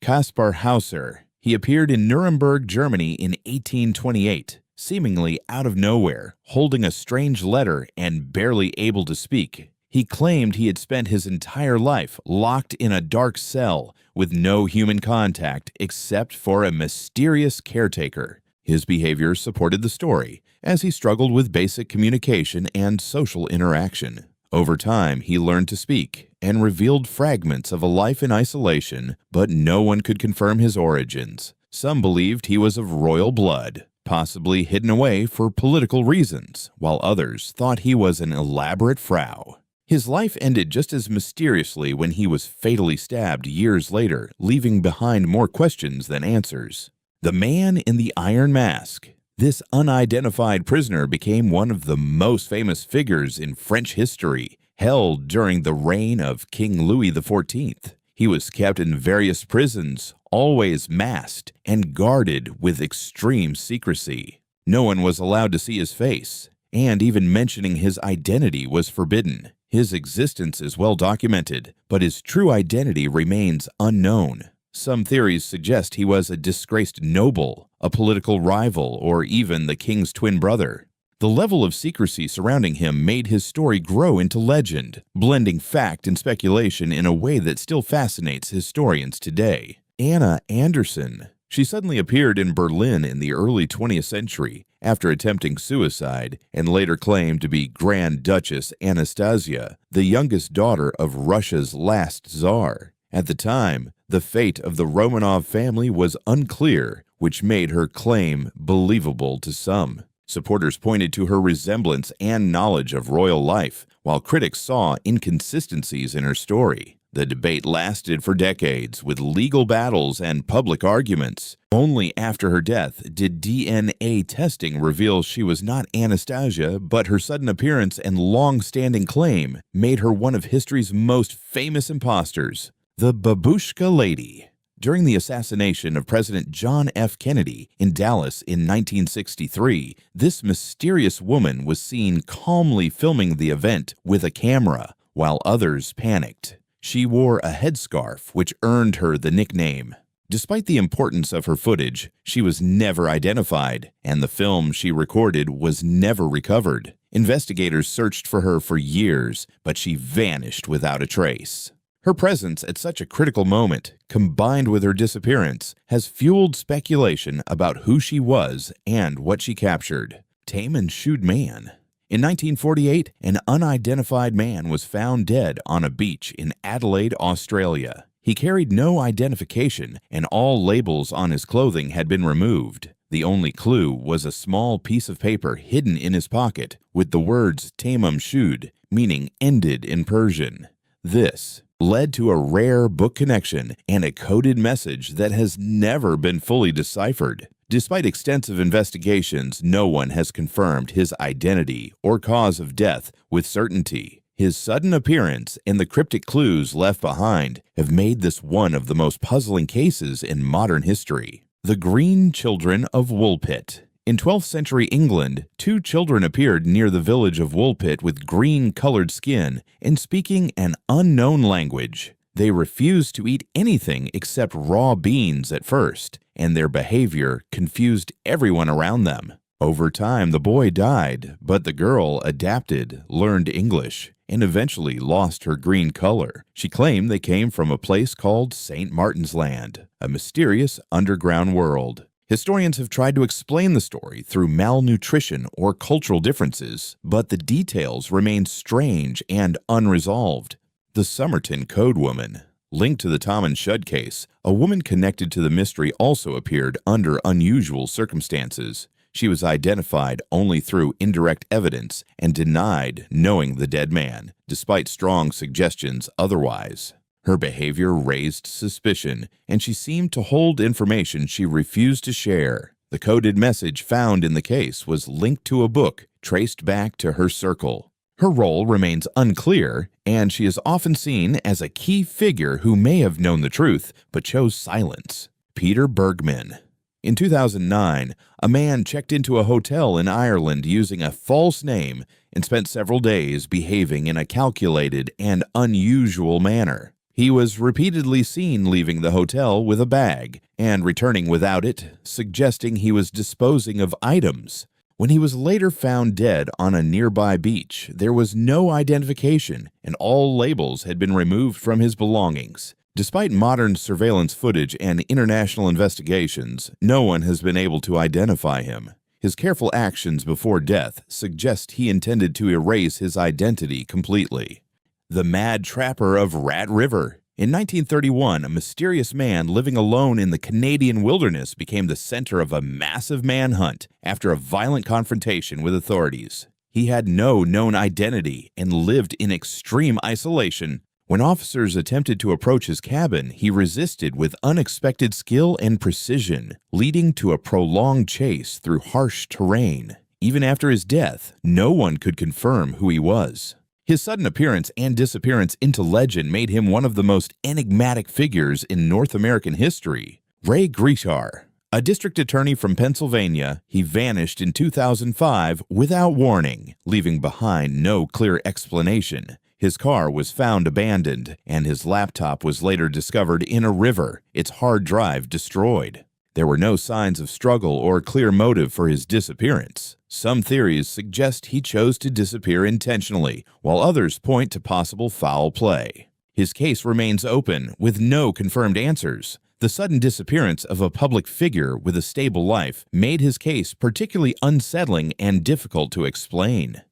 Kaspar Hauser. He appeared in Nuremberg, Germany in 1828, seemingly out of nowhere, holding a strange letter and barely able to speak. He claimed he had spent his entire life locked in a dark cell with no human contact except for a mysterious caretaker. His behavior supported the story, as he struggled with basic communication and social interaction. Over time, he learned to speak and revealed fragments of a life in isolation, but no one could confirm his origins. Some believed he was of royal blood, possibly hidden away for political reasons, while others thought he was an elaborate frau. His life ended just as mysteriously when he was fatally stabbed years later, leaving behind more questions than answers. The Man in the Iron Mask. This unidentified prisoner became one of the most famous figures in French history, held during the reign of King Louis XIV. He was kept in various prisons, always masked and guarded with extreme secrecy. No one was allowed to see his face, and even mentioning his identity was forbidden. His existence is well documented, but his true identity remains unknown. Some theories suggest he was a disgraced noble, a political rival, or even the king's twin brother. The level of secrecy surrounding him made his story grow into legend, blending fact and speculation in a way that still fascinates historians today. Anna Anderson. She suddenly appeared in Berlin in the early 20th century after attempting suicide and later claimed to be Grand Duchess Anastasia, the youngest daughter of Russia's last Tsar. At the time, the fate of the Romanov family was unclear, which made her claim believable to some. Supporters pointed to her resemblance and knowledge of royal life, while critics saw inconsistencies in her story. The debate lasted for decades, with legal battles and public arguments. Only after her death did DNA testing reveal she was not Anastasia, but her sudden appearance and long-standing claim made her one of history's most famous imposters. The Babushka Lady. During the assassination of President John F. Kennedy in Dallas in 1963, this mysterious woman was seen calmly filming the event with a camera, while others panicked. She wore a headscarf, which earned her the nickname. Despite the importance of her footage, she was never identified, and the film she recorded was never recovered. Investigators searched for her for years, but she vanished without a trace. Her presence at such a critical moment, combined with her disappearance, has fueled speculation about who she was and what she captured. Tame and Shoed Man. In 1948, an unidentified man was found dead on a beach in Adelaide, Australia. He carried no identification, and all labels on his clothing had been removed. The only clue was a small piece of paper hidden in his pocket with the words Tamam Shud, meaning ended in Persian. This led to a rare book connection and a coded message that has never been fully deciphered. Despite extensive investigations, no one has confirmed his identity or cause of death with certainty. His sudden appearance and the cryptic clues left behind have made this one of the most puzzling cases in modern history. The Green Children of Woolpit. In 12th century England, 2 children appeared near the village of Woolpit with green-colored skin and speaking an unknown language. They refused to eat anything except raw beans at first, and their behavior confused everyone around them. Over time, the boy died, but the girl adapted, learned English, and eventually lost her green color. She claimed they came from a place called St. Martin's Land, a mysterious underground world. Historians have tried to explain the story through malnutrition or cultural differences, but the details remain strange and unresolved. The Somerton Code Woman. Linked to the Tom and Shud case, a woman connected to the mystery also appeared under unusual circumstances. She was identified only through indirect evidence and denied knowing the dead man, despite strong suggestions otherwise. Her behavior raised suspicion, and she seemed to hold information she refused to share. The coded message found in the case was linked to a book traced back to her circle. Her role remains unclear, and she is often seen as a key figure who may have known the truth but chose silence. Peter Bergman. In 2009, a man checked into a hotel in Ireland using a false name and spent several days behaving in a calculated and unusual manner. He was repeatedly seen leaving the hotel with a bag and returning without it, suggesting he was disposing of items. When he was later found dead on a nearby beach, there was no identification and all labels had been removed from his belongings. Despite modern surveillance footage and international investigations, no one has been able to identify him. His careful actions before death suggest he intended to erase his identity completely. The Mad Trapper of Rat River. In 1931, a mysterious man living alone in the Canadian wilderness became the center of a massive manhunt after a violent confrontation with authorities. He had no known identity and lived in extreme isolation. When officers attempted to approach his cabin, he resisted with unexpected skill and precision, leading to a prolonged chase through harsh terrain. Even after his death, no one could confirm who he was. His sudden appearance and disappearance into legend made him one of the most enigmatic figures in North American history. Ray Grishar, a district attorney from Pennsylvania, he vanished in 2005 without warning, leaving behind no clear explanation. His car was found abandoned, and his laptop was later discovered in a river, its hard drive destroyed. There were no signs of struggle or clear motive for his disappearance. Some theories suggest he chose to disappear intentionally, while others point to possible foul play. His case remains open, with no confirmed answers. The sudden disappearance of a public figure with a stable life made his case particularly unsettling and difficult to explain.